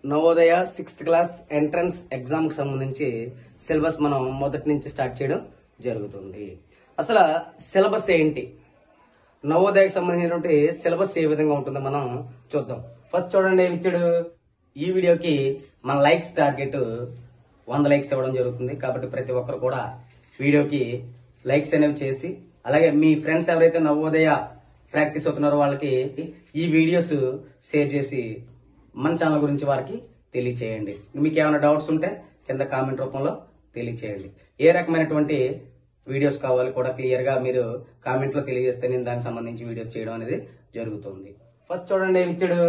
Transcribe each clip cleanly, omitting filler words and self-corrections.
Navodaya 6th class entrance exam కి సంబంధించి syllabus మనం మొదటి నుంచి స్టార్ట్ చేయడం జరుగుతుంది. అసలు సిలబస్ ఏంటి, నవోదయకి సంబంధించినటువంటి సిలబస్ ఏ విధంగా ఉంటుందో మనం చూద్దాం. ఫస్ట్ చూడండి, ఇచ్చాడు ఈ వీడియోకి మన లైక్స్ టార్గెట్ 100 లైక్స్ ఇవ్వడం జరుగుతుంది. కాబట్టి ప్రతి ఒక్కరు కూడా వీడియోకి లైక్స్ అనేవి చేసి, అలాగే మీ ఫ్రెండ్స్ ఎవరైతే నవోదయ ప్రాక్టీస్ అవుతున్నారో వాళ్ళకి ఈ వీడియోస్ షేర్ చేసి మన ఛానల్ గురించి వారికి తెలియచేయండి. మీకు ఏమైనా డౌట్స్ ఉంటే కింద కామెంట్ రూపంలో తెలియచేయండి. ఏ రకమైనటువంటి వీడియోస్ కావాలి కూడా క్లియర్ గా మీరు కామెంట్ లో తెలియజేస్తే నేను దానికి సంబంధించి వీడియోస్ చేయడం అనేది జరుగుతుంది. ఫస్ట్ చూడండి, ఇచ్చాడు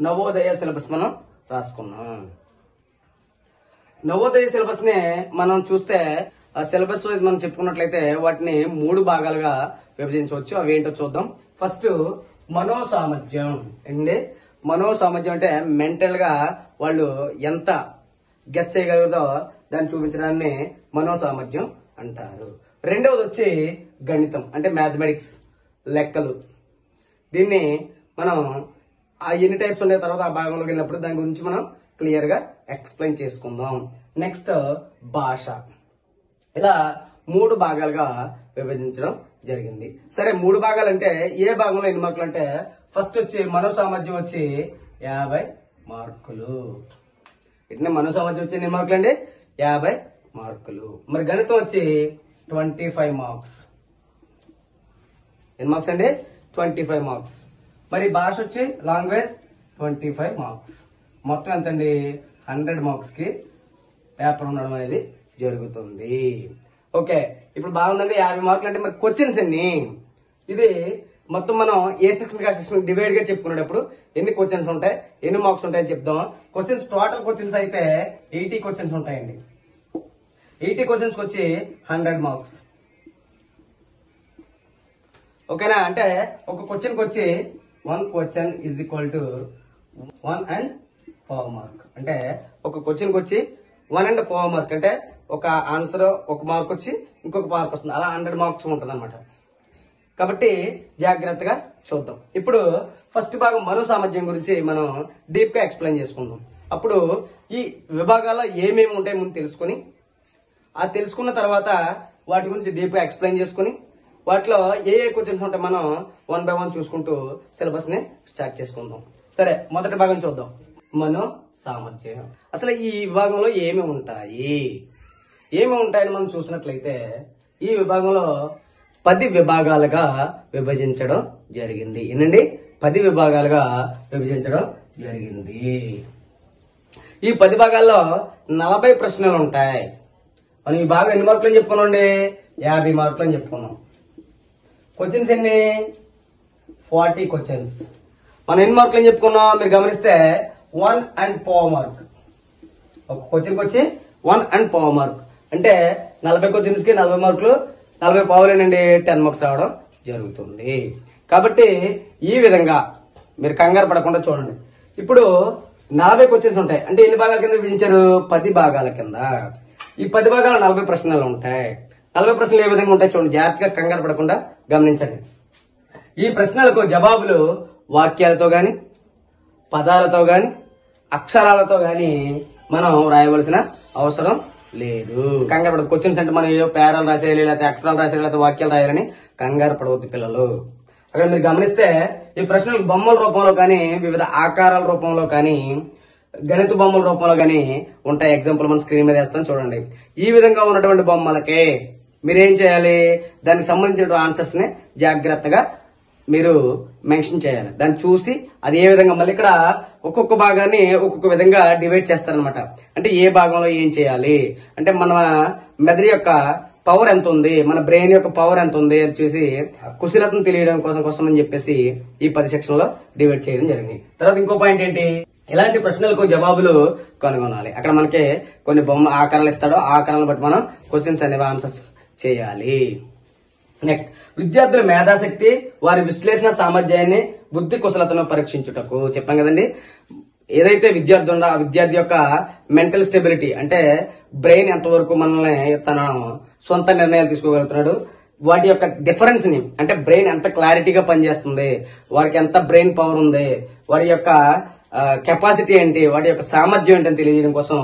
నవోదయ సిలబస్ మనం రాసుకున్నాం. నవోదయ సిలబస్ ని మనం చూస్తే ఆ సిలబస్ వైజ్ మనం చెప్పుకున్నట్లయితే వాటిని 3 భాగాలుగా విభజించవచ్చు. అవి ఏంటో చూద్దాం. ఫస్ట్ మనోసామర్థ్యం అండి. మనోసామర్థ్యం అంటే మెంటల్ గా వాళ్ళు ఎంత గెస్ చేయగలదో దాన్ని చూపించడాన్ని మనోసామర్థ్యం అంటారు. రెండవది వచ్చి గణితం అంటే మ్యాథమెటిక్స్, లెక్కలు. దీన్ని మనం ఆ ఎన్ని టైప్స్ ఉండే తర్వాత ఆ భాగంలోకి వెళ్ళినప్పుడు దాని గురించి మనం క్లియర్ గా ఎక్స్ప్లెయిన్ చేసుకుందాం. నెక్స్ట్ భాష. ఇలా 3 భాగాలుగా విభజించడం జరిగింది. సరే, 3 భాగాలు అంటే ఏ భాగంలో ఎన్ని మార్కులు అంటే ఫస్ట్ వచ్చి మనోసామర్థ్యం వచ్చి 50 మార్కులు. ఇట్లా మనోసామర్థ్యం వచ్చి ఎన్ని మార్కులు అండి? 50 మార్కులు. మరి గణితం వచ్చి 25 మార్క్స్. ఎన్ని మార్క్స్ అండి? 25 మార్క్స్. మరి భాష వచ్చి లాంగ్వేజ్ 25 మార్క్స్. మొత్తం ఎంతండి? 100 మార్క్స్ కి పేపర్ ఉండడం అనేది జరుగుతుంది. ఓకే, ఇప్పుడు బాగుందండి. 50 మార్కులు అంటే మరి క్వశ్చన్స్ ఎన్ని? ఇది మొత్తం మనం ఏ సెక్షన్ గా సెక్షన్ డివైడ్ గా చెప్పుకునేటప్పుడు ఎన్ని క్వశ్చన్స్ ఉంటాయి, ఎన్ని మార్క్స్ ఉంటాయని చెప్తాం. క్వశ్చన్స్ టోటల్ క్వశ్చన్స్ అయితే 80 క్వశ్చన్స్ ఉంటాయండి. 80 క్వశ్చన్స్ వచ్చి 100 మార్క్స్. ఓకేనా? అంటే ఒక క్వశ్చన్ కి వచ్చి 1 question is equal to 1.5 mark. అంటే ఒక క్వశ్చన్ కి వచ్చి 1.5 మార్క్. అంటే ఒక ఆన్సర్ ఒక మార్క్ వచ్చి ఇంకొక మార్క్ వస్తుంది. అలా 100 మార్క్స్ ఉంటుంది అనమాట. కాబట్టి జాగ్రత్తగా చూద్దాం. ఇప్పుడు ఫస్ట్ భాగం మనో సామర్థ్యం గురించి మనం డీప్ గా ఎక్స్ప్లెయిన్ చేసుకుందాం. అప్పుడు ఈ విభాగాల్లో ఏమేమి ఉంటాయి ముందు తెలుసుకుని, ఆ తెలుసుకున్న తర్వాత వాటి గురించి డీప్ గా ఎక్స్ప్లెయిన్ చేసుకుని, వాటిలో ఏ క్వశ్చన్స్ ఉంటాయి మనం 1 by 1 చూసుకుంటూ సిలబస్ ని స్టార్ట్ చేసుకుందాం. సరే, మొదటి భాగం చూద్దాం. మనో సామర్థ్యం. అసలు ఈ విభాగంలో ఏమి ఉంటాయని మనం చూసినట్లయితే ఈ విభాగంలో 10 విభాగాలుగా విభజించడం జరిగింది. ఏంటండి? 10 విభాగాలుగా విభజించడం జరిగింది. ఈ 10 భాగాల్లో 40 ప్రశ్నలు ఉంటాయి. మనం ఈ భాగం ఎన్ని మార్కులు అని చెప్పుకున్నాండి? 50 మార్కులు అని చెప్పుకున్నాం. క్వశ్చన్స్ ఎన్ని? 40 క్వశ్చన్స్. మనం ఎన్ని మార్కులు అని చెప్పుకున్నాం? మీరు గమనిస్తే 1.5 మార్క్. ఒక క్వశ్చన్కి వచ్చి 1.5 మార్క్. అంటే 40 క్వశ్చన్స్ కి 40 మార్కులు, 40 పావులేనండి 10 మార్క్స్ రావడం జరుగుతుంది. కాబట్టి ఈ విధంగా మీరు కంగారు పడకుండా చూడండి. ఇప్పుడు 40 క్వశ్చన్స్ ఉంటాయి. అంటే ఎన్ని భాగాల కింద విభజించారు? 10 భాగాల కింద. ఈ 10 భాగాలు 40 ప్రశ్నలు ఉంటాయి. 40 ప్రశ్నలు ఏ విధంగా ఉంటాయి చూడండి. జాగ్రత్తగా కంగారు పడకుండా గమనించండి. ఈ ప్రశ్నలకు జవాబులు వాక్యాలతో గాని, పదాలతో గాని, అక్షరాలతో గాని మనం రాయవలసిన అవసరం లేదు. కంగారు పడదు. క్వశ్చన్స్ అంటే మనం ఏవో పేరాలు రాసేయాలి, లేకపోతే అక్షరాలు రాసేయాలి, లేకపోతే వాక్యాలు రాయాలని కంగారు పడవద్దు పిల్లలు. అక్కడ మీరు గమనిస్తే ఈ ప్రశ్నలు బొమ్మల రూపంలో కానీ, వివిధ ఆకారాల రూపంలో కానీ, గణిత బొమ్మల రూపంలో కానీ ఉంటాయి. ఎగ్జాంపుల్ మన స్క్రీన్ మీద వేస్తాం చూడండి. ఈ విధంగా ఉన్నటువంటి బొమ్మలకే మీరేం చేయాలి? దానికి సంబంధించిన ఆన్సర్స్ ని జాగ్రత్తగా మీరు మెన్షన్ చేయాలి. దాన్ని చూసి అది ఏ విధంగా మళ్ళీ ఇక్కడ ఒక్కొక్క భాగాన్ని ఒక్కొక్క విధంగా డివైడ్ చేస్తారనమాట. అంటే ఏ భాగంలో ఏం చేయాలి అంటే మన మెదడు యొక్క పవర్ ఎంత ఉంది, మన బ్రెయిన్ యొక్క పవర్ ఎంత ఉంది అని చూసి కుశలతను తెలియడం కోసం అని చెప్పేసి ఈ 10 సెక్షన్ లో డివైడ్ చేయడం జరిగింది. తర్వాత ఇంకో పాయింట్ ఏంటి? ఇలాంటి ప్రశ్నలకు జవాబులు కనుగొనాలి. అక్కడ మనకి కొన్ని బొమ్మ ఆకారాలు ఇస్తాడో ఆ ఆకారాలను బట్టి మనం క్వశ్చన్స్ అనేవి ఆన్సర్స్ చేయాలి. నెక్స్ట్, విద్యార్థుల మేధాశక్తి, వారి విశ్లేషణ సామర్థ్యాన్ని, బుద్ధి కుశలతను పరీక్షించుటకు చెప్పాం కదండి. ఏదైతే విద్యార్థి ఉందో ఆ విద్యార్థి యొక్క మెంటల్ స్టెబిలిటీ అంటే బ్రెయిన్ ఎంతవరకు మనల్ని తన సొంత నిర్ణయాలు తీసుకోగలుగుతున్నాడు, వాటి యొక్క డిఫరెన్స్ ని అంటే బ్రెయిన్ ఎంత క్లారిటీగా పనిచేస్తుంది, వారికి ఎంత బ్రెయిన్ పవర్ ఉంది, వారి యొక్క కెపాసిటీ ఏంటి, వాటి యొక్క సామర్థ్యం ఏంటని తెలియజేయడం కోసం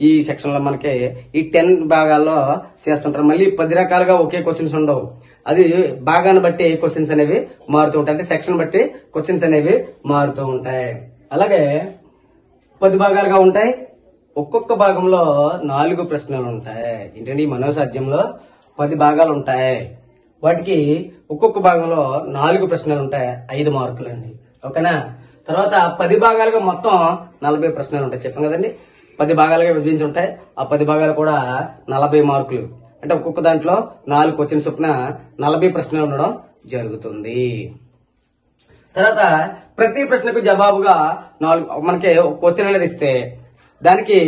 ఈ సెక్షన్ లో మనకి ఈ 10 భాగాల్లో చేస్తుంటారు. మళ్ళీ 10 రకాలుగా ఒకే క్వశ్చన్స్ ఉండవు. అది భాగాన్ని బట్టి క్వశ్చన్స్ అనేవి మారుతూ ఉంటాయి. అంటే సెక్షన్ బట్టి క్వశ్చన్స్ అనేవి మారుతూ ఉంటాయి. అలాగే 10 భాగాలుగా ఉంటాయి. ఒక్కొక్క భాగంలో 4 ప్రశ్నలు ఉంటాయి. ఏంటంటే ఈ మనోసాధ్యంలో 10 భాగాలు ఉంటాయి. వాటికి ఒక్కొక్క భాగంలో 4 ప్రశ్నలు ఉంటాయి. 5 మార్కులు అండి. ఓకేనా? తర్వాత 10 భాగాలుగా మొత్తం 40 ప్రశ్నలు ఉంటాయి. చెప్పాం కదండి, 10 భాగాలుగా విభజించి ఉంటాయి. ఆ 10 భాగాలు కూడా 40 మార్కులు. అంటే ఒక్కొక్క దాంట్లో 4 క్వశ్చన్స్ చొప్పున 40 ప్రశ్నలు ఉండడం జరుగుతుంది. తర్వాత ప్రతి ప్రశ్నకు జవాబుగా 4 మనకి క్వశ్చన్ అనేది ఇస్తే దానికి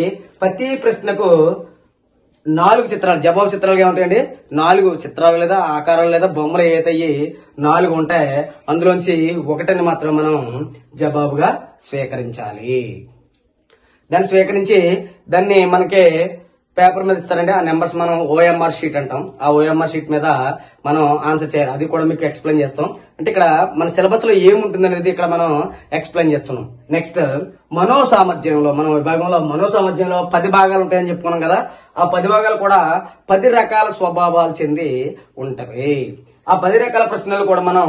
ప్రతి ప్రశ్నకు 4 చిత్రాలు, జవాబు చిత్రాలుగా ఉంటాయండి. 4 చిత్రాలు లేదా ఆకారాలు లేదా బొమ్మలు ఏవైతే 4 ఉంటాయి, అందులోంచి ఒకటిని మాత్రం మనం జవాబుగా స్వీకరించాలి. దాన్ని స్వీకరించి దాన్ని మనకి పేపర్ మీద ఇస్తారండి. ఆ నెంబర్స్ మనం ఓఎంఆర్ షీట్ అంటాం. ఆ ఓఎంఆర్ షీట్ మీద మనం ఆన్సర్ చేయాలి. అది కూడా మీకు ఎక్స్ప్లెయిన్ చేస్తాం. అంటే ఇక్కడ మన సిలబస్ లో ఏముంటుంది అనేది ఇక్కడ మనం ఎక్స్ప్లెయిన్ చేస్తున్నాం. నెక్స్ట్ మనోసామర్థ్యంలో, మన విభాగంలో మనోసామర్థ్యంలో 10 భాగాలు ఉంటాయని చెప్పుకున్నాం కదా. ఆ 10 భాగాలు కూడా 10 రకాల స్వభావాలు చెంది ఉంటవి. ఆ 10 రకాల ప్రశ్నలు కూడా మనం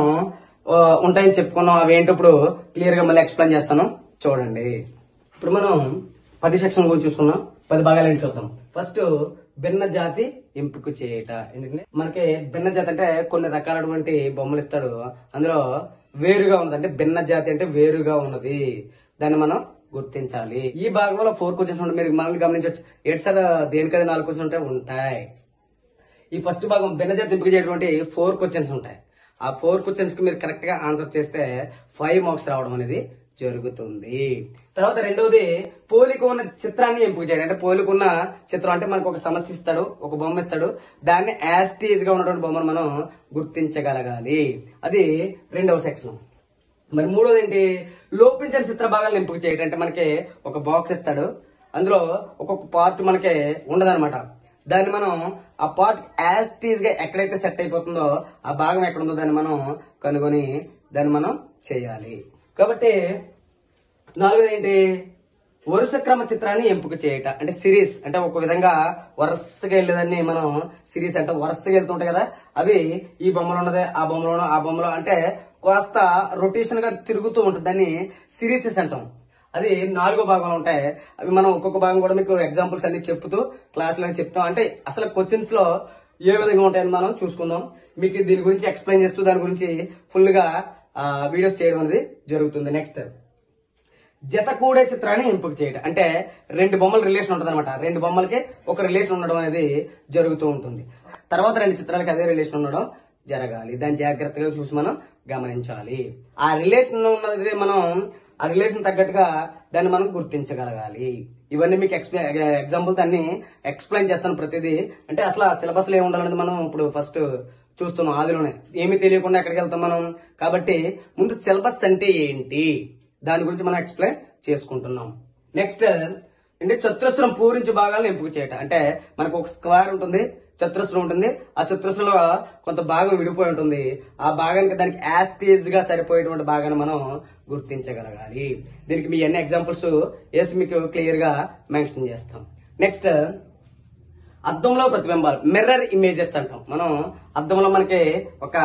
ఉంటాయని చెప్పుకున్నాం. అవి ఏంటో ఇప్పుడు క్లియర్ గా మళ్ళీ ఎక్స్ప్లెయిన్ చేస్తాను, చూడండి. ఇప్పుడు మనం 10 సెక్షన్ గురించి చూసుకున్నాం. 10 భాగాలు ఏంటి చూద్దాం. ఫస్ట్ భిన్న జాతి ఎంపిక చేయట. ఎందుకంటే మనకి భిన్న జాతి అంటే కొన్ని రకాలైనటువంటి బొమ్మలు ఇస్తాడు. అందులో వేరుగా ఉన్నది అంటే భిన్న జాతి అంటే వేరుగా ఉన్నది, దాన్ని మనం గుర్తించాలి. ఈ భాగంలో 4 క్వశ్చన్స్ ఉంటాయి. మీరు మనల్ని గమనించవచ్చు. ఏంటి సార్ దేనికది 4 క్వశ్చన్స్ ఉంటాయి. ఈ ఫస్ట్ భాగం భిన్న జాతి ఎంపిక చేయటువంటి 4 క్వశ్చన్స్ ఉంటాయి. ఆ 4 క్వశ్చన్స్ కి మీరు కరెక్ట్ గా ఆన్సర్ చేస్తే 5 మార్క్స్ రావడం అనేది జరుగుతుంది. తర్వాత రెండవది పోలిక ఉన్న చిత్రాన్ని ఎంపిక చేయండి. అంటే పోలిక ఉన్న చిత్రం అంటే మనకు ఒక సమస్య ఇస్తాడు, ఒక బొమ్మ ఇస్తాడు, దాన్ని యాస్టీజ్ గా ఉన్నటువంటి బొమ్మను మనం గుర్తించగలగాలి. అది రెండవ సెక్షన్. మరి మూడోది ఏంటి, లోపించిన చిత్ర భాగాలను ఎంపిక చేయడం. అంటే మనకి ఒక బాక్స్ ఇస్తాడు, అందులో ఒక్కొక్క పార్ట్ మనకి ఉండదన్నమాట. దాన్ని మనం ఆ పార్ట్ యాస్టీజ్ గా ఎక్కడైతే సెట్ అయిపోతుందో ఆ భాగం ఎక్కడ ఉందో దాన్ని మనం కనుగొని దాన్ని మనం చేయాలి. కాబట్టి నాలుగోది ఏంటి, వరుస క్రమ చిత్రాన్ని ఎంపిక చేయట. అంటే సిరీస్, అంటే ఒక విధంగా వరుసగా వెళ్ళేదాన్ని మనం సిరీస్ అంటే వరుసగా వెళ్తుంటాయి కదా, అవి ఈ బొమ్మలో ఉన్నదే ఆ బొమ్మలోనో ఆ బొమ్మలో అంటే కాస్త రొటేషన్ గా తిరుగుతూ ఉంటుంది, దాన్ని సిరీసెస్ అంటాం. అది 4వ భాగంలో ఉంటాయి. అవి మనం ఒక్కొక్క భాగం కూడా మీకు ఎగ్జాంపుల్స్ అన్ని చెప్తూ క్లాసులో చెప్తాం. అంటే అసలు క్వశ్చన్స్ లో ఏ విధంగా ఉంటాయని మనం చూసుకుందాం. మీకు దీని గురించి ఎక్స్ప్లెయిన్ చేస్తూ దాని గురించి ఫుల్ గా వీడియోస్ చేయడం అనేది జరుగుతుంది. నెక్స్ట్ జత కూడే చిత్రాన్ని ఎంపిక చేయడం. అంటే 2 బొమ్మల రిలేషన్ ఉంటుంది అనమాట. 2 బొమ్మలకి ఒక రిలేషన్ ఉండడం అనేది జరుగుతూ ఉంటుంది. తర్వాత 2 చిత్రాలకి అదే రిలేషన్ ఉండడం జరగాలి. దాన్ని జాగ్రత్తగా చూసి మనం గమనించాలి. ఆ రిలేషన్ ఉన్నది మనం ఆ రిలేషన్ తగ్గట్టుగా దాన్ని మనం గుర్తించగలగాలి. ఇవన్నీ మీకు ఎగ్జాంపుల్ దాన్ని ఎక్స్ప్లెయిన్ చేస్తాను ప్రతిదీ. అంటే అసలు సిలబస్ లో ఏమి ఉండాలనేది మనం ఇప్పుడు ఫస్ట్ చూస్తున్నాం. ఆదిలోనే ఏమీ తెలియకుండా ఎక్కడికి వెళ్తాం మనం. కాబట్టి ముందు సిలబస్ అంటే ఏంటి దాని గురించి మనం ఎక్స్ప్లెయిన్ చేసుకుంటున్నాం. నెక్స్ట్ అంటే చతురస్రం పూరించి భాగాలను ఎంపిక చేయటం. అంటే మనకు ఒక స్క్వేర్ ఉంటుంది, చతురస్రం ఉంటుంది. ఆ చతురస్రంలో కొంత భాగం విడిపోయి ఉంటుంది. ఆ భాగానికి దానికి యాస్టేజ్ గా సరిపోయేటువంటి భాగాన్ని మనం గుర్తించగలగాలి. దీనికి మీ అన్ని ఎగ్జాంపుల్స్ వేసి మీకు క్లియర్ గా మెన్షన్ చేస్తాం. నెక్స్ట్ అద్దంలో ప్రతిబింబాలు, మిర్రర్ ఇమేజెస్ అంటాం. మనం అద్దంలో మనకి ఒక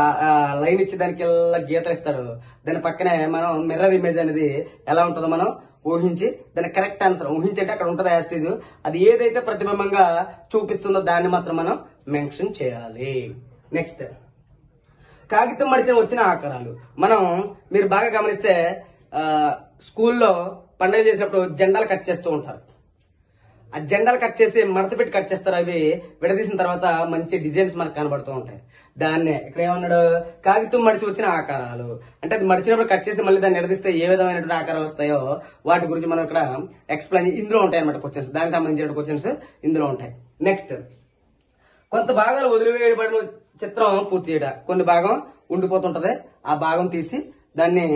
లైన్ ఇచ్చి దానికి గీతలు ఇస్తాడు, దాని పక్కనే మనం మిర్రర్ ఇమేజ్ అనేది ఎలా ఉంటుందో మనం ఊహించి దాని కరెక్ట్ ఆన్సర్ ఊహించి అంటే అక్కడ ఉంటుంది యాస్టేజ్, అది ఏదైతే ప్రతిబింబంగా చూపిస్తుందో దాన్ని మాత్రం మనం మెన్షన్ చేయాలి. నెక్స్ట్ కాగితం మడిచిన వచ్చిన ఆకారాలు. మనం మీరు బాగా గమనిస్తే స్కూల్లో పండుగ చేసినప్పుడు జెండాలు కట్ చేస్తూ ఉంటారు. ఆ జెండాలు కట్ చేసి మడత పెట్టి కట్ చేస్తారు. అవి విడదీసిన తర్వాత మంచి డిజైన్స్ మనకు కనబడుతూ ఉంటాయి. దాన్నే ఇక్కడ ఏమన్నాడు, కాగితం మడిచి వచ్చిన ఆకారాలు. అంటే అది మడిచినప్పుడు కట్ చేసి మళ్ళీ దాన్ని విడదీస్తే ఏ విధమైనటువంటి ఆకారాలు వస్తాయో వాటి గురించి మనం ఇక్కడ ఎక్స్ప్లెయిన్ ఇందులో ఉంటాయి అన్నమాట క్వశ్చన్స్. దానికి సంబంధించిన క్వశ్చన్స్ ఇందులో ఉంటాయి. నెక్స్ట్ కొంత భాగాలు వదిలివేయబడిన చిత్రం పూర్తి చేయడం. కొన్ని భాగం ఉండిపోతుంటది, ఆ భాగం తీసి దాన్ని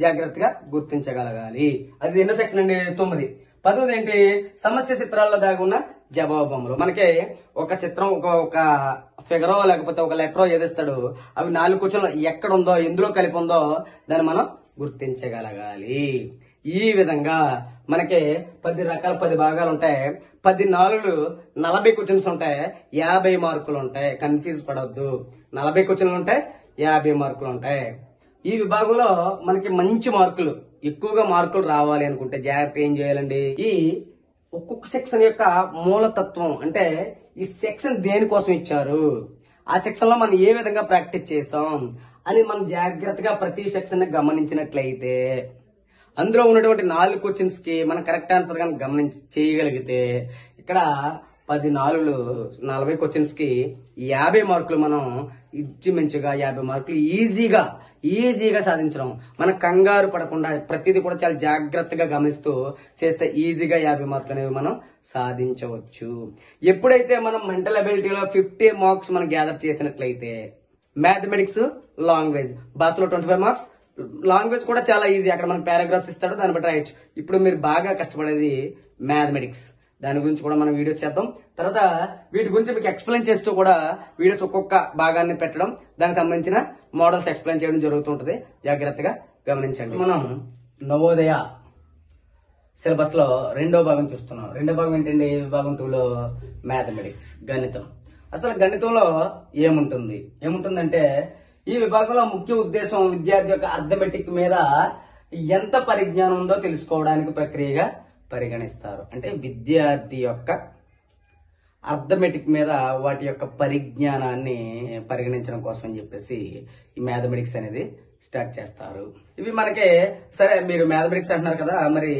జాగ్రత్తగా గుర్తించగలగాలి. అది ఎన్నో సెక్షన్ అండి, 9. 10ది ఏంటి, సమస్య చిత్రాల్లో దాగి ఉన్న జవాబు బొమ్మలు. మనకి ఒక చిత్రం ఒక ఫిగరో లేకపోతే ఒక లెటరో ఏదిస్తాడు, అవి 4 క్వశ్చన్లు ఎక్కడ ఉందో ఎందులో కలిపి ఉందో దాన్ని మనం గుర్తించగలగాలి. ఈ విధంగా మనకి 10 రకాల 10 భాగాలు ఉంటాయి. 10 4 40 క్వశ్చన్స్ ఉంటాయి. 50 మార్కులు ఉంటాయి. కన్ఫ్యూజ్ పడవద్దు. 40 క్వశ్చన్లు ఉంటాయి, 50 మార్కులు ఉంటాయి. ఈ విభాగంలో మనకి మంచి మార్కులు, ఎక్కువగా మార్కులు రావాలి అనుకుంటే జాగ్రత్త ఏం చేయాలండి, ఈ ఒక్కొక్క సెక్షన్ యొక్క మూలతత్వం, అంటే ఈ సెక్షన్ దేనికోసం ఇచ్చారు, ఆ సెక్షన్ లో మనం ఏ విధంగా ప్రాక్టీస్ చేసాం అని మనం జాగ్రత్తగా ప్రతి సెక్షన్ గమనించినట్లయితే, అందులో ఉన్నటువంటి 4 క్వశ్చన్స్ కి మనం కరెక్ట్ ఆన్సర్ కానీ చేయగలిగితే, ఇక్కడ 10 4 40 క్వశ్చన్స్ కి 50 మార్కులు మనం ఇంచుమించుగా 50 మార్కులు ఈజీగా సాధించడం. మనం కంగారు పడకుండా ప్రతిదీ కూడా చాలా జాగ్రత్తగా గమనిస్తూ చేస్తే ఈజీగా 50 మార్కులు అనేవి మనం సాధించవచ్చు. ఎప్పుడైతే మనం మెంటల్ అబిలిటీలో 50 మార్క్స్ మనం గ్యాదర్ చేసినట్లయితే, మ్యాథమెటిక్స్, లాంగ్వేజ్, భాషలో 25 మార్క్స్, లాంగ్వేజ్ కూడా చాలా ఈజీ, అక్కడ మనకు పారాగ్రాఫ్స్ ఇస్తాడు, దాన్ని బట్టి రాయొచ్చు. ఇప్పుడు మీరు బాగా కష్టపడేది మ్యాథమెటిక్స్, దాని గురించి కూడా మనం వీడియోస్ చేద్దాం. తర్వాత వీటి గురించి మీకు ఎక్స్ప్లెయిన్ చేస్తూ కూడా వీడియోస్ ఒక్కొక్క భాగాన్ని పెట్టడం, దానికి సంబంధించిన మోడల్స్ ఎక్స్ప్లెయిన్ చేయడం జరుగుతుంటది. జాగ్రత్తగా గమనించండి. మనం నవోదయ సిలబస్ లో 2వ భాగం చూస్తున్నాం. 2వ భాగం ఏంటండి, విభాగం 2లో మ్యాథమెటిక్స్, గణితం. అసలు గణితంలో ఏముంటుందంటే, ఈ విభాగంలో ముఖ్య ఉద్దేశం విద్యార్థి యొక్క అర్థమెటిక్ మీద ఎంత పరిజ్ఞానం ఉందో తెలుసుకోవడానికి ప్రక్రియగా పరిగణిస్తారు. అంటే విద్యార్థి యొక్క అర్థమెటిక్ మీద వాటి యొక్క పరిజ్ఞానాన్ని పరిగణించడం కోసం అని చెప్పేసి ఈ మ్యాథమెటిక్స్ అనేది స్టార్ట్ చేస్తారు. ఇవి మనకి సరే, మీరు మ్యాథమెటిక్స్ అంటున్నారు కదా, మరి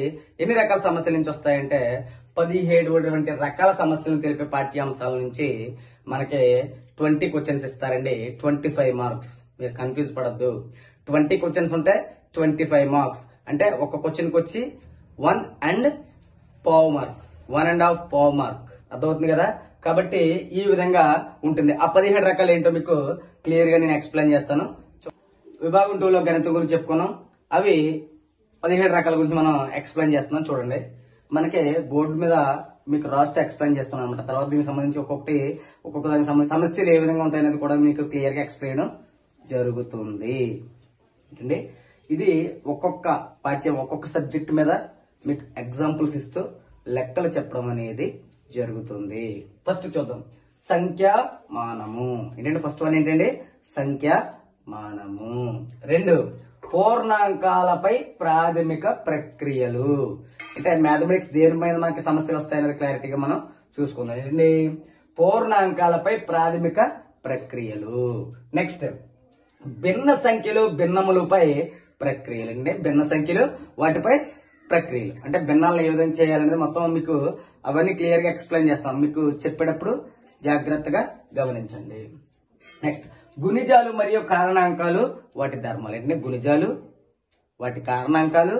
ఎన్ని రకాల సమస్యల నుంచి వస్తాయంటే 17 రకాల సమస్యలను తెలిపే పాఠ్యాంశాల నుంచి మనకి 20 క్వశ్చన్స్ ఇస్తారండి. 25 మార్క్స్. మీరు కన్ఫ్యూజ్ పడద్దు. 20 క్వశ్చన్స్ ఉంటే 25 మార్క్స్. అంటే ఒక క్వశ్చన్ కి వచ్చి 1.5 మార్క్, 1.5 మార్క్. అర్థమవుతుంది కదా. కాబట్టి ఈ విధంగా ఉంటుంది. ఆ 17 రకాలు ఏంటో మీకు క్లియర్ గా నేను ఎక్స్ప్లెయిన్ చేస్తాను. విభాగం 2లో గణితం గురించి చెప్పుకున్నాం. అవి 17 రకాల గురించి మనం ఎక్స్ప్లెయిన్ చేస్తున్నాం. చూడండి, మనకి బోర్డు మీద మీకు రాస్తే ఎక్స్ప్లెయిన్ చేస్తున్నాను అనమాట. తర్వాత దీనికి సంబంధించి ఒక్కొక్క దానికి సంబంధించి సమస్యలు ఏ విధంగా ఉంటాయనేది కూడా మీకు క్లియర్ గా ఎక్స్ప్లెయిన్ జరుగుతుంది. ఏంటండి, ఇది ఒక్కొక్క సబ్జెక్ట్ మీద మీకు ఎగ్జాంపుల్స్ ఇస్తూ లెక్కలు చెప్పడం అనేది జరుగుతుంది. ఫస్ట్ చూద్దాం, సంఖ్యామానము. ఏంటంటే ఫస్ట్ వన్ ఏంటండి, సంఖ్యామానము. 2, పూర్ణాంకాలపై ప్రాథమిక ప్రక్రియలు. అంటే మ్యాథమెటిక్స్ దేని మీద మనకి సమస్యలు వస్తాయనేది క్లారిటీగా మనం చూసుకుందాం. ఏంటండి, పూర్ణాంకాలపై ప్రాథమిక ప్రక్రియలు. నెక్స్ట్, భిన్న సంఖ్యలు భిన్నములపై ప్రక్రియలు. అంటే భిన్న సంఖ్యలు వాటిపై ప్రక్రియలు, అంటే భిన్నాలను ఏ విధంగా చేయాలనేది మొత్తం మీకు అవన్నీ క్లియర్ గా ఎక్స్ప్లెయిన్ చేస్తాం. మీకు చెప్పేటప్పుడు జాగ్రత్తగా గమనించండి. నెక్స్ట్, గుణిజాలు మరియు కారణాంకాలు వాటి ధర్మాలు. అంటే గుణిజాలు, వాటి కారణాంకాలు,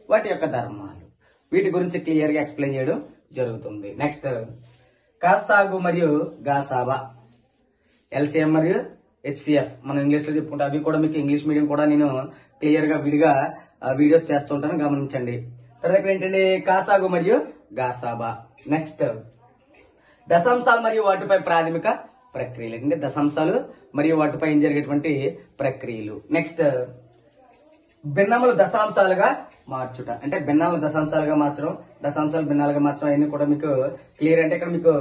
వాటి యొక్క ధర్మాలు, వీటి గురించి క్లియర్ గా ఎక్స్ప్లెయిన్ చేయడం జరుగుతుంది. నెక్స్ట్, కాసాగు మరియు గాసాబా, ఎల్సిఎం మరియు హెచ్సిఎఫ్ మనం ఇంగ్లీష్ లో చెప్పుకుంటాం. అవి కూడా మీకు ఇంగ్లీష్ మీడియం కూడా నేను క్లియర్ గా విడిగా వీడియోస్ చేస్తుంటాను, గమనించండి. తర్వాత ఏంటంటే కాసాగు మరియు గాసాబా. నెక్స్ట్, దశాంశాలు మరియు వాటిపై ప్రాథమిక ప్రక్రియలు. అంటే దశాంశాలు మరియు వాటిపై జరిగేటువంటి ప్రక్రియలు. నెక్స్ట్, భిన్నములు దశాంశాలుగా మార్చుట. అంటే భిన్నాలు దశాంశాలుగా మార్చడం, దశాంశాలు భిన్నాలుగా మార్చడం అన్ని కూడా మీకు క్లియర్. అంటే ఇక్కడ మీకు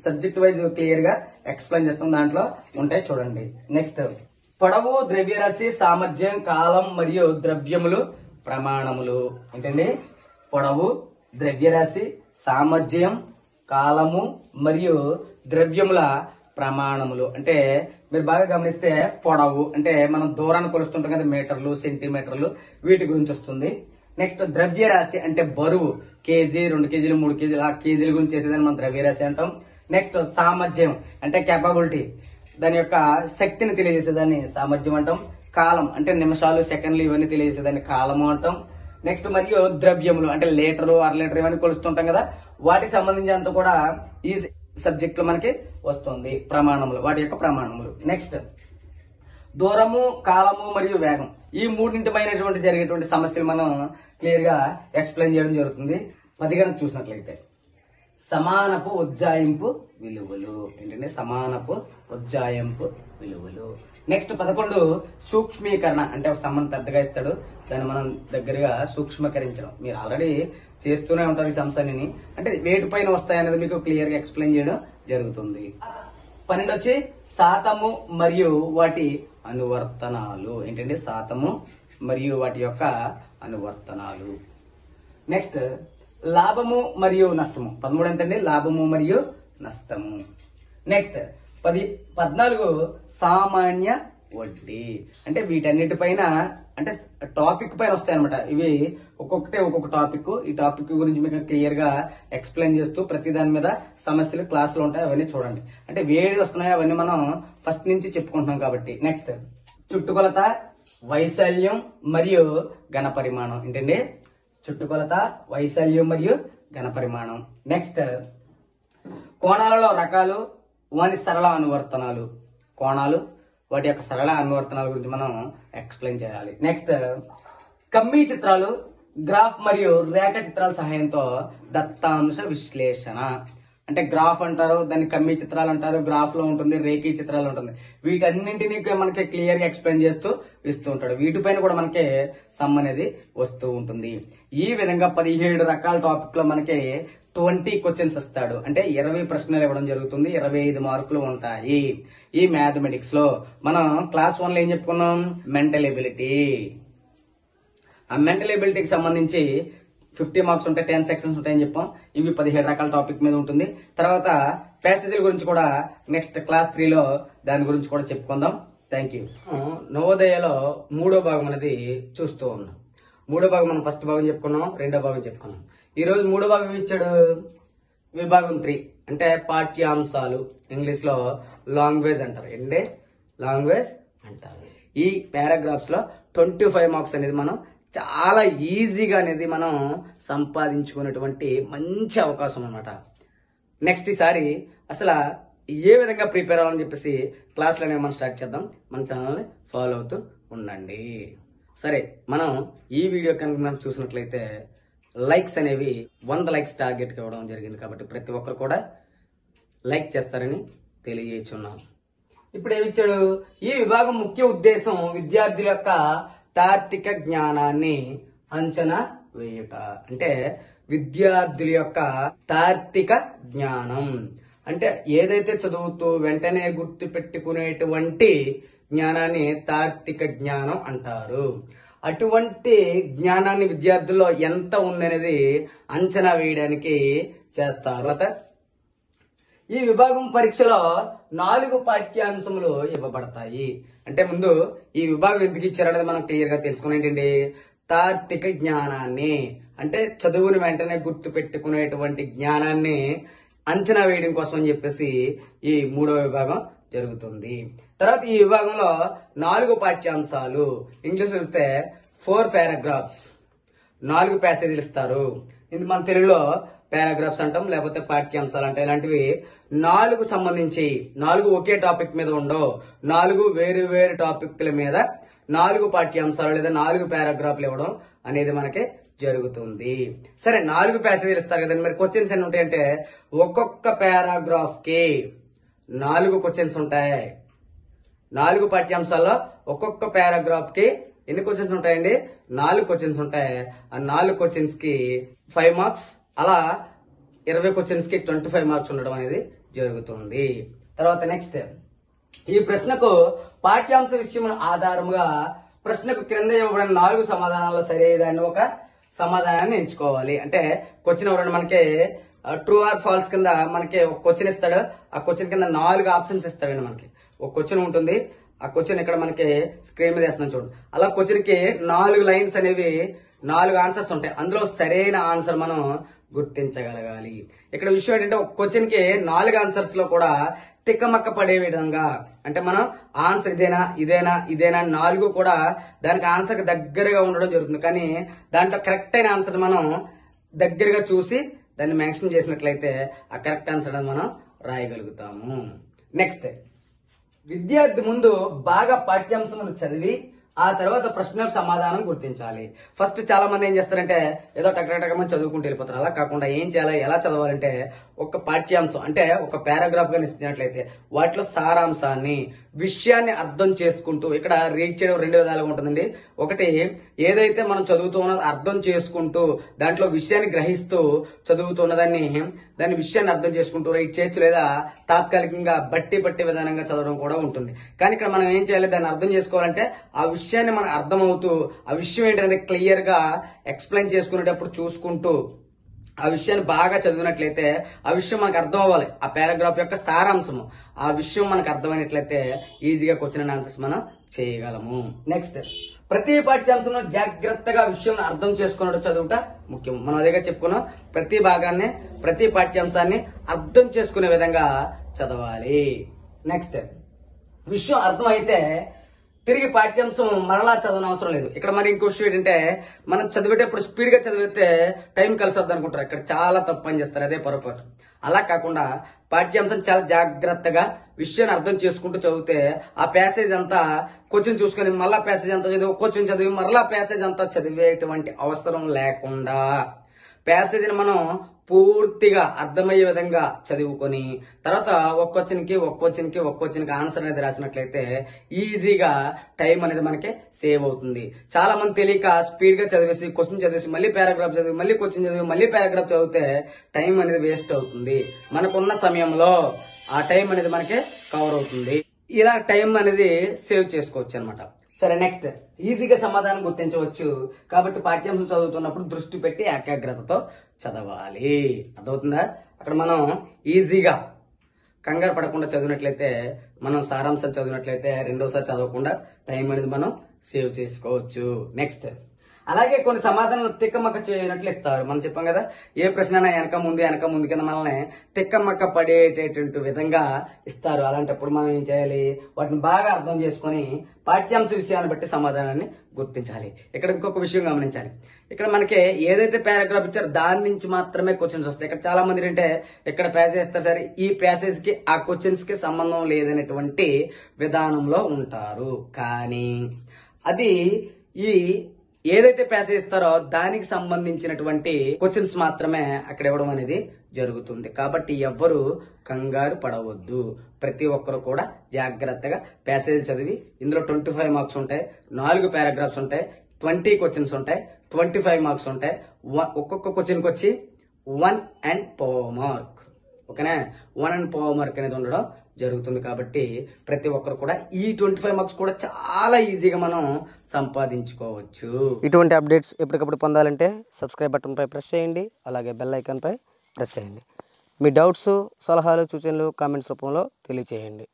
సబ్జెక్ట్ వైజ్ క్లియర్ గా ఎక్స్ప్లెయిన్ చేస్తాం, దాంట్లో ఉంటాయి చూడండి. నెక్స్ట్, పొడవు, ద్రవ్యరాశి, సామర్థ్యం, కాలం మరియు ద్రవ్యములు ప్రమాణములు. ఏంటండి, పొడవు, ద్రవ్యరాశి, సామర్థ్యం, కాలము మరియు ద్రవ్యముల ప్రమాణములు. అంటే మీరు బాగా గమనిస్తే పొడవు అంటే మనం దూరాన్ని కొలుస్తుంటాం కదా, మీటర్లు, సెంటీమీటర్లు, వీటి గురించి వస్తుంది. నెక్స్ట్, ద్రవ్యరాశి అంటే బరువు, కేజీ, 2 కేజీలు, 3 కేజీలు, ఆ కేజీల గురించి చేసేదాన్ని మనం ద్రవ్యరాశి అంటాం. నెక్స్ట్, సామర్థ్యం అంటే కేపబిలిటీ, దాని యొక్క శక్తిని తెలియజేసేదాన్ని సామర్థ్యం అంటాం. కాలం అంటే నిమిషాలు, సెకండ్లు, ఇవన్నీ తెలియజేసేదాన్ని కాలము అంటాం. నెక్స్ట్, మరియు ద్రవ్యములు అంటే లీటరు, 1/2 లీటర్ ఇవన్నీ కొలుస్తుంటాం కదా, వాటికి సంబంధించినంత కూడా ఈ సబ్జెక్ట్ లో మనకి వస్తుంది. ప్రమాణములు, వాటి యొక్క ప్రమాణములు. నెక్స్ట్, దూరము, కాలము మరియు వేగం, ఈ మూడింటిపైనటువంటి జరిగేటువంటి సమస్యలు మనం క్లియర్ గా ఎక్స్ప్లెయిన్ చేయడం జరుగుతుంది. 10 చూసినట్లయితే సమానపు ఉజ్జాయింపు విలువలు. ఏంటంటే సమానపు ఉజ్జాయింపు విలువలు. నెక్స్ట్ 11 సూక్ష్మీకరణ. అంటే ఒక సమ్మని పెద్దగా ఇస్తాడు, దాన్ని మనం దగ్గరగా సూక్ష్మీకరించడం. మీరు ఆల్రెడీ చేస్తూనే ఉంటారు ఈ సంస్థని. అంటే వేటి పైన వస్తాయనేది మీకు క్లియర్ గా ఎక్స్ప్లెయిన్ చేయడం జరుగుతుంది. 12 వచ్చి శాతము మరియు వాటి అనువర్తనాలు. ఏంటంటే శాతము మరియు వాటి యొక్క అనువర్తనాలు. నెక్స్ట్ లాభము మరియు నష్టము. 13 ఏంటండి? లాభము మరియు నష్టము. నెక్స్ట్ 14 సామాన్య వడ్డీ. అంటే వీటన్నిటిపైన అంటే టాపిక్ పైన వస్తాయి అనమాట. ఇవి ఒక్కొక్క టాపిక్. ఈ టాపిక్ గురించి మీకు క్లియర్ గా ఎక్స్ప్లెయిన్ చేస్తూ ప్రతి దాని మీద సమస్యలు క్లాసులు ఉంటాయి, అవన్నీ చూడండి. అంటే వేడి వస్తున్నాయి అవన్నీ మనం ఫస్ట్ నుంచి చెప్పుకుంటున్నాం కాబట్టి. నెక్స్ట్ చుట్టుకొలత, వైశాల్యం మరియు ఘన పరిమాణం. ఏంటండి? చుట్టుకొలత, వైశాల్యం మరియు ఘన పరిమాణం. నెక్స్ట్ కోణాలలో రకాలు, వాటి సరళ అనువర్తనాలు. కోణాలు, వాటి యొక్క సరళ అనువర్తనాల గురించి మనం ఎక్స్ప్లెయిన్ చేయాలి. నెక్స్ట్ కమ్మీ చిత్రాలు, గ్రాఫ్ మరియు రేఖ చిత్రాల సహాయంతో దత్తాంశ విశ్లేషణ. అంటే గ్రాఫ్ అంటారు, దాన్ని కమ్మీ చిత్రాలు అంటారు, గ్రాఫ్ లో ఉంటుంది, రేఖీ చిత్రాలు ఉంటుంది. వీటన్నింటినీ మనకి క్లియర్ గా ఎక్స్ప్లెయిన్ చేస్తూ ఇస్తూ ఉంటాడు. వీటిపైన కూడా మనకి సమ్ అనేది వస్తూ ఉంటుంది. ఈ విధంగా 17 రకాల టాపిక్ లో మనకి 20 క్వశ్చన్స్ ఇస్తాడు. అంటే 20 ప్రశ్నలు ఇవ్వడం జరుగుతుంది. 25 మార్కులు ఉంటాయి. ఈ మ్యాథమెటిక్స్ లో మనం క్లాస్ 1 లో ఏం చెప్పుకున్నాం? Mental ability. ఆ మెంటల్ ఎబిలిటీకి సంబంధించి 50 మార్క్స్ ఉంటాయి, 10 సెక్షన్స్ ఉంటాయని చెప్పాం. ఇవి 17 రకాల టాపిక్ మీద ఉంటుంది. తర్వాత ప్యాసేజీల గురించి కూడా నెక్స్ట్ క్లాస్ 3 లో దాని గురించి కూడా చెప్పుకుందాం. Thank you. నవోదయలో 3వ భాగం అనేది చూస్తూ ఉన్నాం. 3వ భాగం మనం ఫస్ట్ భాగం చెప్పుకున్నాం, 2వ భాగం చెప్పుకున్నాం. ఈ రోజు 3వ భాగం ఇచ్చాడు విభాగం 3. అంటే పాఠ్యాంశాలు. ఇంగ్లీష్ లో లాంగ్వేజ్ అంటారు. ఏంటంటే లాంగ్వేజ్ అంటారు. ఈ పారాగ్రాఫ్స్ లో 25 మార్క్స్ అనేది మనం చాలా ఈజీగా అనేది మనం సంపాదించుకునేటువంటి మంచి అవకాశం అన్నమాట. నెక్స్ట్ ఈసారి అసలు ఏ విధంగా ప్రిపేర్ అవ్వాలని చెప్పేసి క్లాసులు అనేవి మనం స్టార్ట్ చేద్దాం. మన ఛానల్ని ఫాలో అవుతూ ఉండండి. సరే, మనం ఈ వీడియో కనుక మనం చూసినట్లయితే లైక్స్ అనేవి 100 లైక్స్ టార్గెట్ ఇవ్వడం జరిగింది. కాబట్టి ప్రతి ఒక్కరు కూడా లైక్ చేస్తారని తెలియజేస్తున్నాం. ఇప్పుడు ఏమిచ్చాడు? ఈ విభాగం ముఖ్య ఉద్దేశం విద్యార్థుల యొక్క తార్కిక జ్ఞానాన్ని అంచనా వేయుట. అంటే విద్యార్థుల యొక్క తార్కిక జ్ఞానం అంటే ఏదైతే చదువుతూ వెంటనే గుర్తు పెట్టుకునేటువంటి జ్ఞానాన్ని తార్కిక జ్ఞానం అంటారు. అటువంటి జ్ఞానాన్ని విద్యార్థుల్లో ఎంత ఉందనేది అంచనా వేయడానికి చేస్తారు. ఈ విభాగం పరీక్షలో 4 పాఠ్యాంశములు ఇవ్వబడతాయి. అంటే ముందు ఈ విభాగం ఎందుకు ఇచ్చారనేది మనం క్లియర్ గా తెలుసుకుని ఏంటండి? తార్కిక జ్ఞానాన్ని అంటే చదువుని వెంటనే గుర్తు పెట్టుకునేటువంటి జ్ఞానాన్ని అంచనా వేయడం కోసం అని చెప్పేసి ఈ 3వ విభాగం జరుగుతుంది. తర్వాత ఈ విభాగంలో 4 పాఠ్యాంశాలు. ఇంగ్లీష్ చూస్తే 4 పారాగ్రాఫ్స్, 4 ప్యాసేజీలు ఇస్తారు. ఇది మన తెలుగులో పారాగ్రాఫ్స్ అంటాం, లేకపోతే పాఠ్యాంశాలు అంటే. ఇలాంటివి 4 సంబంధించి 4 ఒకే టాపిక్ మీద ఉండవు. 4 వేరు వేరు టాపిక్ల మీద 4 పాఠ్యాంశాలు లేదా 4 పారాగ్రాఫ్లు ఇవ్వడం అనేది మనకి జరుగుతుంది. సరే, 4 ప్యాసేజీలు ఇస్తారు కదండి. మరి క్వశ్చన్స్ ఎన్ని ఉంటాయంటే ఒక్కొక్క పారాగ్రాఫ్ కి 4 క్వశ్చన్స్ ఉంటాయి. 4 పాఠ్యాంశాల్లో ఒక్కొక్క పారాగ్రాఫ్ కి ఎన్ని క్వశ్చన్స్ ఉంటాయండి? 4 క్వశ్చన్స్ ఉంటాయి. ఆ 4 క్వశ్చన్స్ కి 5 మార్క్స్, అలా 20 క్వశ్చన్స్ కి 25 మార్క్స్ ఉండడం అనేది జరుగుతుంది. తర్వాత నెక్స్ట్ ఈ ప్రశ్నకు పాఠ్యాంశ విషయం ఆధారముగా ప్రశ్నకు క్రింద ఇవ్వబడిన 4 సమాధానాల్లో సరైన ఒక సమాధానాన్ని ఎంచుకోవాలి. అంటే క్వశ్చన్ ఇవ్వడం మనకి ట్రూ ఆర్ ఫాల్స్ కింద మనకి ఒక క్వశ్చన్ ఇస్తాడు. ఆ క్వశ్చన్ కింద 4 ఆప్షన్స్ ఇస్తాడండి. మనకి ఒక క్వశ్చన్ ఉంటుంది. ఆ క్వశ్చన్ ఇక్కడ మనకి స్క్రీన్ మీద వేస్తున్నాం చూడండి. అలా క్వశ్చన్ కి 4 లైన్స్ అనేవి 4 ఆన్సర్స్ ఉంటాయి. అందులో సరైన ఆన్సర్ మనం గుర్తించగలగాలి. ఇక్కడ విషయం ఏంటంటే ఒక క్వశ్చన్ కి 4 ఆన్సర్స్ లో కూడా తిక్కమక్క పడే విధంగా అంటే మనం ఆన్సర్ ఇదేనా ఇదేనా ఇదేనా 4 కూడా దానికి ఆన్సర్ కి దగ్గరగా ఉండడం జరుగుతుంది. కానీ దాంట్లో కరెక్ట్ అయిన ఆన్సర్ మనం దగ్గరగా చూసి దాన్ని మెన్షన్ చేసినట్లయితే ఆ కరెక్ట్ ఆన్సర్ అని మనం రాయగలుగుతాము. నెక్స్ట్ విద్యార్థి ముందు బాగా పాఠ్యాంశములు చదివి ఆ తర్వాత ప్రశ్నకు సమాధానం గుర్తించాలి. ఫస్ట్ చాలా మంది ఏం చేస్తారంటే ఏదో టకటకమని చదువుకుంటూ వెళ్ళిపోతారు. అలా కాకుండా ఏం చేయాలి, ఎలా చదవాలంటే ఒక పాఠ్యాంశం అంటే ఒక పారాగ్రాఫ్ గా ఇచ్చినట్లయితే వాటిలో సారాంశాన్ని, విషయాన్ని అర్థం చేసుకుంటూ, ఇక్కడ రీడ్ చేయడం రెండు విధాలుగా ఉంటుందండి. ఒకటి ఏదైతే మనం చదువుతున్నదో అర్థం చేసుకుంటూ దాంట్లో విషయాన్ని గ్రహిస్తూ దాని విషయాన్ని అర్థం చేసుకుంటూ రైట్ చేయొచ్చు, లేదా తాత్కాలికంగా బట్టి విధానంగా చదవడం కూడా ఉంటుంది. కానీ ఇక్కడ మనం ఏం చేయాలి, దాన్ని అర్థం చేసుకోవాలంటే ఆ విషయాన్ని మనకు అర్థమవుతూ ఆ విషయం ఏంటనేది క్లియర్ గా ఎక్స్ప్లెయిన్ చేసుకునేటప్పుడు చూసుకుంటూ ఆ విషయాన్ని బాగా చదివినట్లయితే ఆ విషయం మనకు అర్థం అవ్వాలి. ఆ పారాగ్రాఫ్ యొక్క సారాంశము ఆ విషయం మనకు అర్థమైనట్లయితే ఈజీగా క్వశ్చన్ అండ్ ఆన్సర్స్ మనం చేయగలము. నెక్స్ట్, ప్రతి పాఠ్యాంశంలో జాగ్రత్తగా విషయం అర్థం చేసుకున్నట్టు చదువుట ముఖ్యం. మనం అదేగా చెప్పుకున్నాం, ప్రతి భాగాన్ని ప్రతి పాఠ్యాంశాన్ని అర్థం చేసుకునే విధంగా చదవాలి. నెక్స్ట్, విషయం అర్థమైతే తిరిగి పాఠ్యాంశం మరలా చదవని అవసరం లేదు. ఇక్కడ మరి ఇంకో విషయం ఏంటంటే మనం చదివేటప్పుడు స్పీడ్ గా చదివితే టైం కలిసి వద్దు అనుకుంటారు. ఇక్కడ చాలా తప్పు పని చేస్తారు, అదే పొరపాటు. అలా కాకుండా పాఠ్యాంశం చాలా జాగ్రత్తగా విషయాన్ని అర్థం చేసుకుంటూ చదివితే ఆ ప్యాసేజ్ అంతా క్వశ్చన్ చూసుకొని మళ్ళా ప్యాసేజ్ అంతా చదివి క్వశ్చన్ చదివి మరలా ప్యాసేజ్ అంతా చదివేటువంటి అవసరం లేకుండా ప్యాసేజీని మనం పూర్తిగా అర్థమయ్యే విధంగా చదువుకొని తర్వాత ఒక్కొచ్చినికి ఆన్సర్ అనేది రాసినట్లయితే ఈజీగా టైం అనేది మనకి సేవ్ అవుతుంది. చాలా మంది తెలియక స్పీడ్ గా చదివేసి క్వశ్చన్ చదివేసి మళ్ళీ పారాగ్రాఫ్ చదివి మళ్ళీ క్వశ్చన్ చదివి మళ్ళీ పారాగ్రాఫ్ చదివితే టైం అనేది వేస్ట్ అవుతుంది. మనకున్న సమయంలో ఆ టైం అనేది మనకి కవర్ అవుతుంది. ఇలా టైం అనేది సేవ్ చేసుకోవచ్చు అనమాట. సరే, నెక్స్ట్, ఈజీగా సమాధానం గుర్తించవచ్చు కాబట్టి పాఠ్యాంశం చదువుతున్నప్పుడు దృష్టి పెట్టి ఏకాగ్రతతో చదవాలి. అర్థమవుతుందా? అక్కడ మనం ఈజీగా కంగారు పడకుండా చదివినట్లయితే, మనం సారాంశం చదివినట్లయితే రెండోసారి చదవకుండా టైం అనేది మనం సేవ్ చేసుకోవచ్చు. నెక్స్ట్, అలాగే కొన్ని సమాధానాలు తిక్కమక్క చేయనట్లు ఇస్తారు. మనం చెప్పాం కదా, ఏ ప్రశ్న వెనక ముందు కింద మనల్ని తిక్కమక్క పడేటటువంటి విధంగా ఇస్తారు. అలాంటప్పుడు మనం ఏం చేయాలి, వాటిని బాగా అర్థం చేసుకుని పాఠ్యాంశ విషయాన్ని బట్టి సమాధానాన్ని గుర్తించాలి. ఇక్కడ ఇంకొక విషయం గమనించాలి, ఇక్కడ మనకి ఏదైతే పారాగ్రాఫ్ ఇచ్చారో దాని నుంచి మాత్రమే క్వశ్చన్స్ వస్తాయి. ఇక్కడ చాలా మంది ఏంటంటే ఇక్కడ ప్యాసేజ్ ఇస్తారు, సరే ఈ ప్యాసేజ్ కి ఆ క్వశ్చన్స్ కి సంబంధం లేదనేటువంటి విధానంలో ఉంటారు. కానీ అది ఈ ఏదైతే ప్యాసేజ్ ఇస్తారో దానికి సంబంధించినటువంటి క్వశ్చన్స్ మాత్రమే అక్కడ ఇవ్వడం అనేది జరుగుతుంది. కాబట్టి ఎవ్వరు కంగారు పడవద్దు. ప్రతి ఒక్కరు కూడా జాగ్రత్తగా ప్యాసేజ్ చదివి, ఇందులో 25 మార్క్స్ ఉంటాయి, 4 పారాగ్రాఫ్స్ ఉంటాయి, 20 క్వశ్చన్స్ ఉంటాయి, 25 మార్క్స్ ఉంటాయి. ఒక్కొక్క క్వశ్చన్కి వచ్చి 1.5 మార్క్. ఓకేనా, 1.5 మార్క్ అనేది ఉండడం జరుగుతుంది. కాబట్టి ప్రతి ఒక్కరు కూడా ఈ 25 మార్క్స్ కూడా చాలా ఈజీగా మనం సంపాదించుకోవచ్చు. ఇటువంటి అప్డేట్స్ ఎప్పటికప్పుడు పొందాలంటే సబ్స్క్రైబ్ బటన్ పై ప్రెస్ చేయండి, అలాగే బెల్ ఐకాన్ పై ప్రెస్ చేయండి. మీ డౌట్స్, సలహాలు, సూచనలు కామెంట్స్ రూపంలో తెలియచేయండి.